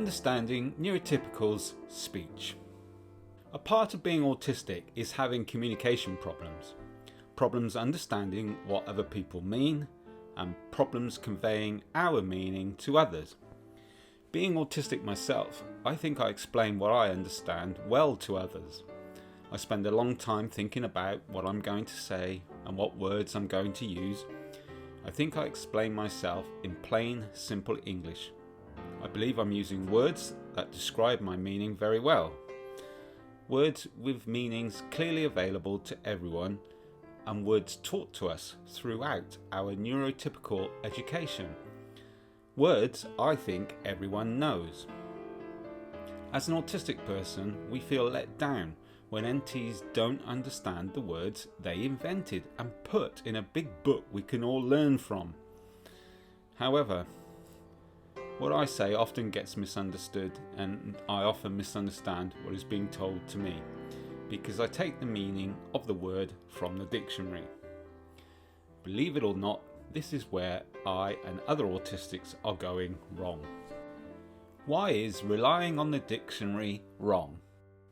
Understanding Neurotypical's speech. A part of being autistic is having communication problems. Problems understanding what other people mean and problems conveying our meaning to others. Being autistic myself, I think I explain what I understand well to others. I spend a long time thinking about what I'm going to say and what words I'm going to use. I think I explain myself in plain, simple English. I believe I'm using words that describe my meaning very well. Words with meanings clearly available to everyone and words taught to us throughout our neurotypical education. Words I think everyone knows. As an autistic person, we feel let down when NTs don't understand the words they invented and put in a big book we can all learn from. However, what I say often gets misunderstood, and I often misunderstand what is being told to me because I take the meaning of the word from the dictionary. Believe it or not, this is where I and other autistics are going wrong. Why is relying on the dictionary wrong?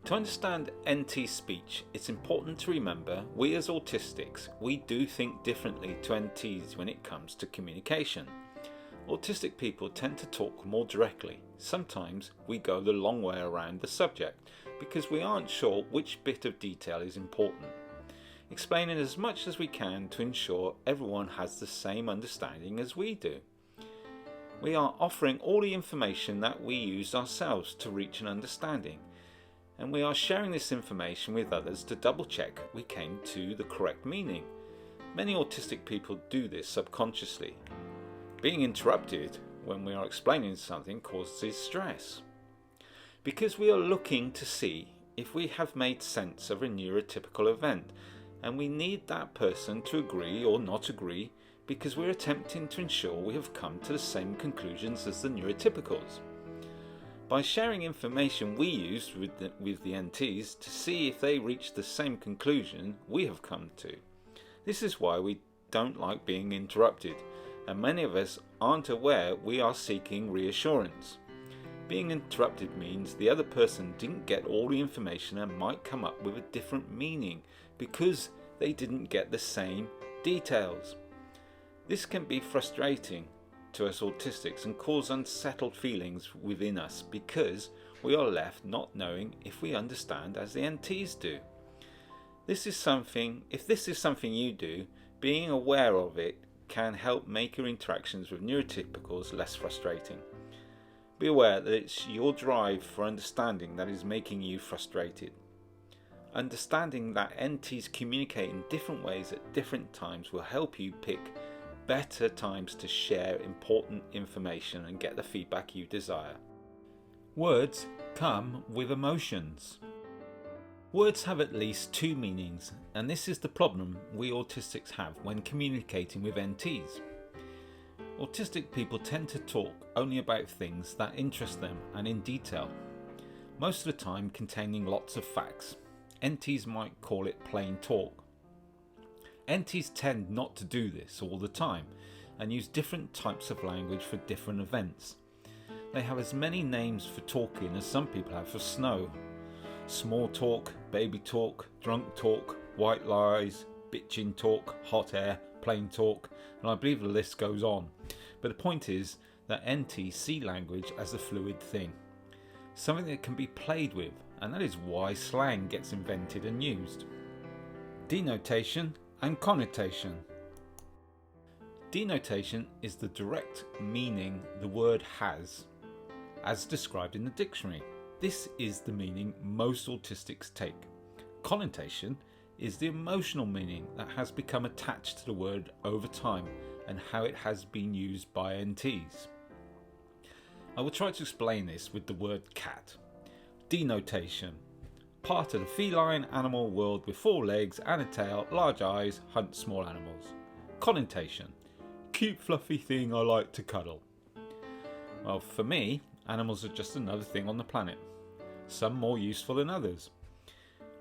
To understand NT speech, it's important to remember we as autistics, we do think differently to NTs when it comes to communication. Autistic people tend to talk more directly. Sometimes we go the long way around the subject because we aren't sure which bit of detail is important. Explaining as much as we can to ensure everyone has the same understanding as we do. We are offering all the information that we use ourselves to reach an understanding, and we are sharing this information with others to double check we came to the correct meaning. Many autistic people do this subconsciously. Being interrupted when we are explaining something causes stress, because we are looking to see if we have made sense of a neurotypical event, and we need that person to agree or not agree because we're attempting to ensure we have come to the same conclusions as the neurotypicals. By sharing information we use with the NTs to see if they reach the same conclusion we have come to. This is why we don't like being interrupted, and many of us aren't aware we are seeking reassurance. Being interrupted means the other person didn't get all the information and might come up with a different meaning because they didn't get the same details. This can be frustrating to us autistics and cause unsettled feelings within us because we are left not knowing if we understand as the NTs do. If this is something you do, being aware of it can help make your interactions with neurotypicals less frustrating. Be aware that it's your drive for understanding that is making you frustrated. Understanding that NTs communicate in different ways at different times will help you pick better times to share important information and get the feedback you desire. Words come with emotions. Words have at least two meanings, and this is the problem we autistics have when communicating with NTs. Autistic people tend to talk only about things that interest them and in detail, most of the time containing lots of facts. NTs might call it plain talk. NTs tend not to do this all the time and use different types of language for different events. They have as many names for talking as some people have for snow. Small talk, baby talk, drunk talk, white lies, bitching talk, hot air, plain talk, and I believe the list goes on. But the point is that NTs see language as a fluid thing, something that can be played with, and that is why slang gets invented and used. Denotation and connotation. Denotation is the direct meaning the word has, as described in the dictionary. This is the meaning most autistics take. Connotation is the emotional meaning that has become attached to the word over time and how it has been used by NTs. I will try to explain this with the word cat. Denotation. Part of the feline animal world with 4 legs and a tail, large eyes, hunt small animals. Connotation. Cute fluffy thing I like to cuddle. Well, for me, animals are just another thing on the planet. Some more useful than others.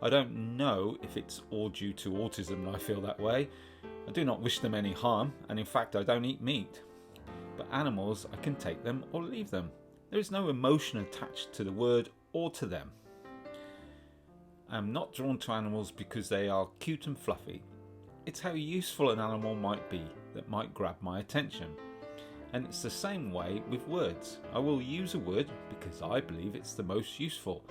I don't know if it's all due to autism that I feel that way. I do not wish them any harm, and in fact I don't eat meat. But animals, I can take them or leave them. There is no emotion attached to the word or to them. I'm not drawn to animals because they are cute and fluffy. It's how useful an animal might be that might grab my attention. And it's the same way with words. I will use a word because I believe it's the most useful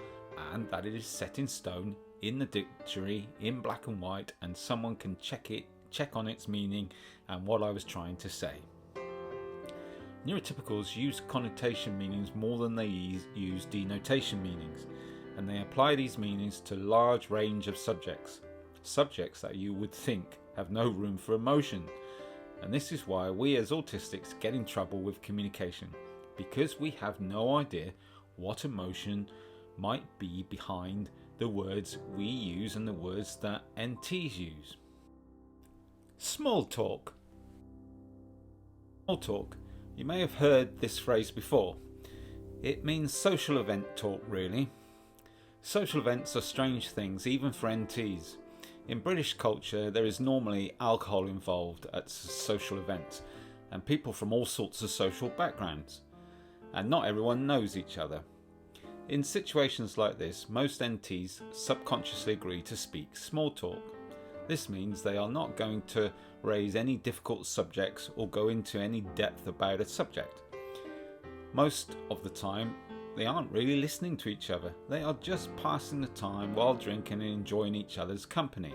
and that it is set in stone in the dictionary in black and white, and someone can check on its meaning and what I was trying to say. Neurotypicals use connotation meanings more than they use denotation meanings, and they apply these meanings to a large range of subjects that you would think have no room for emotion. And this is why we as autistics get in trouble with communication, because we have no idea what emotion might be behind the words we use and the words that NTs use. Small talk. Small talk. You may have heard this phrase before. It means social event talk, really. Social events are strange things, even for NTs. In British culture, there is normally alcohol involved at social events, and people from all sorts of social backgrounds. And not everyone knows each other. In situations like this, most NTs subconsciously agree to speak small talk. This means they are not going to raise any difficult subjects or go into any depth about a subject. Most of the time, they aren't really listening to each other. They are just passing the time while drinking and enjoying each other's company.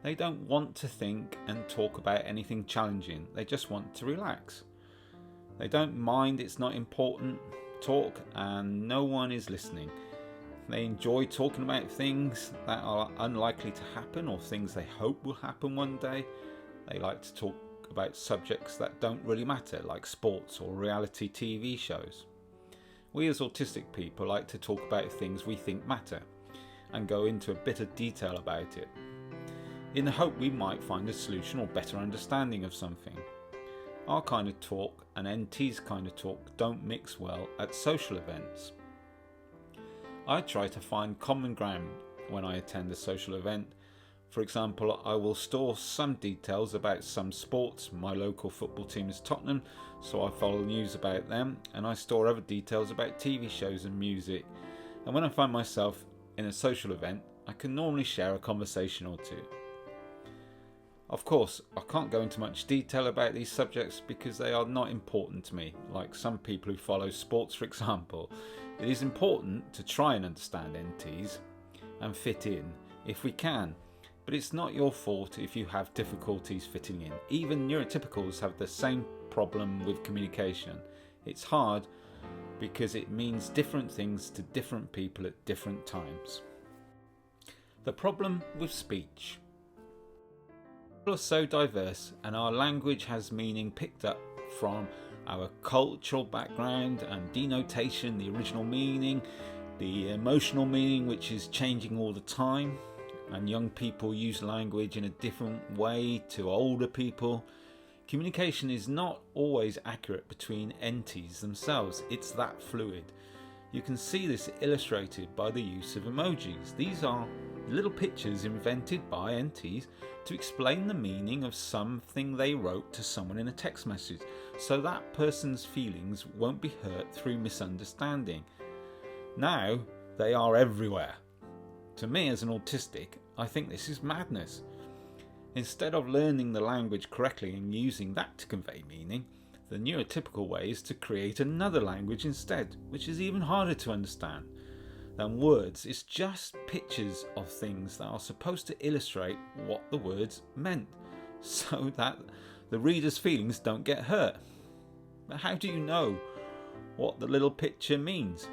They don't want to think and talk about anything challenging. They just want to relax. They don't mind it's not important talk and no one is listening. They enjoy talking about things that are unlikely to happen or things they hope will happen one day. They like to talk about subjects that don't really matter, like sports or reality TV shows. We as autistic people like to talk about things we think matter and go into a bit of detail about it, in the hope we might find a solution or better understanding of something. Our kind of talk and NT's kind of talk don't mix well at social events. I try to find common ground when I attend a social event. For example, I will store some details about some sports. My local football team is Tottenham, so I follow news about them, and I store other details about TV shows and music. And when I find myself in a social event, I can normally share a conversation or two. Of course, I can't go into much detail about these subjects because they are not important to me, like some people who follow sports, for example. It is important to try and understand NTs and fit in if we can, but it's not your fault if you have difficulties fitting in. Even neurotypicals have the same problem with communication. It's hard because it means different things to different people at different times. The problem with speech. People are so diverse, and our language has meaning picked up from our cultural background and denotation, the original meaning, the emotional meaning, which is changing all the time, and young people use language in a different way to older people. Communication is not always accurate between entities themselves. It's that fluid. You can see this illustrated by the use of emojis. These are little pictures invented by entities to explain the meaning of something they wrote to someone in a text message, so that person's feelings won't be hurt through misunderstanding. Now they are everywhere. To me as an autistic, I think this is madness. Instead of learning the language correctly and using that to convey meaning, the neurotypical way is to create another language instead, which is even harder to understand than words. It's just pictures of things that are supposed to illustrate what the words meant, so that the reader's feelings don't get hurt. But how do you know what the little picture means?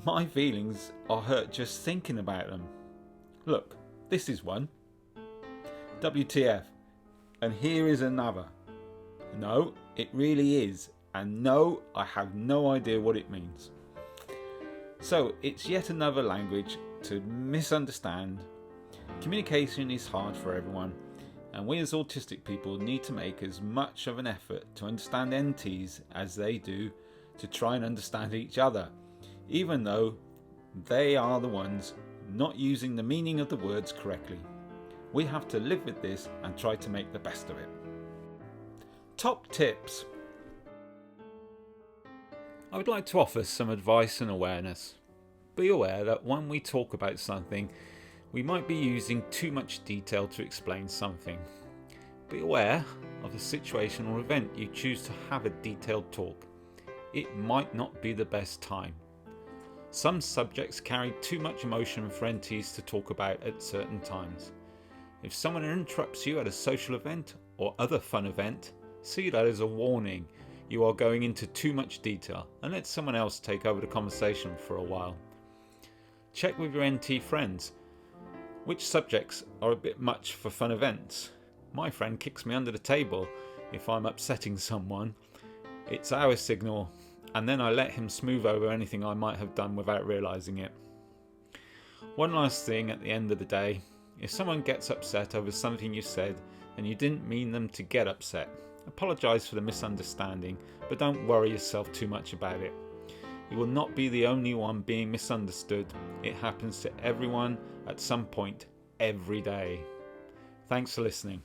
My feelings are hurt just thinking about them. Look, this is one. WTF. And here is another. No, it really is. And no, I have no idea what it means. So it's yet another language to misunderstand. Communication is hard for everyone, and we as autistic people need to make as much of an effort to understand NTs as they do to try and understand each other, even though they are the ones not using the meaning of the words correctly. We have to live with this and try to make the best of it. Top tips. I would like to offer some advice and awareness. Be aware that when we talk about something, we might be using too much detail to explain something. Be aware of the situation or event you choose to have a detailed talk. It might not be the best time. Some subjects carry too much emotion for NTs to talk about at certain times. If someone interrupts you at a social event or other fun event, see that as a warning. You are going into too much detail, and let someone else take over the conversation for a while. Check with your NT friends which subjects are a bit much for fun events. My friend kicks me under the table if I'm upsetting someone. It's our signal, and then I let him smooth over anything I might have done without realising it. One last thing at the end of the day, if someone gets upset over something you said and you didn't mean them to get upset, apologise for the misunderstanding, but don't worry yourself too much about it. You will not be the only one being misunderstood. It happens to everyone at some point every day. Thanks for listening.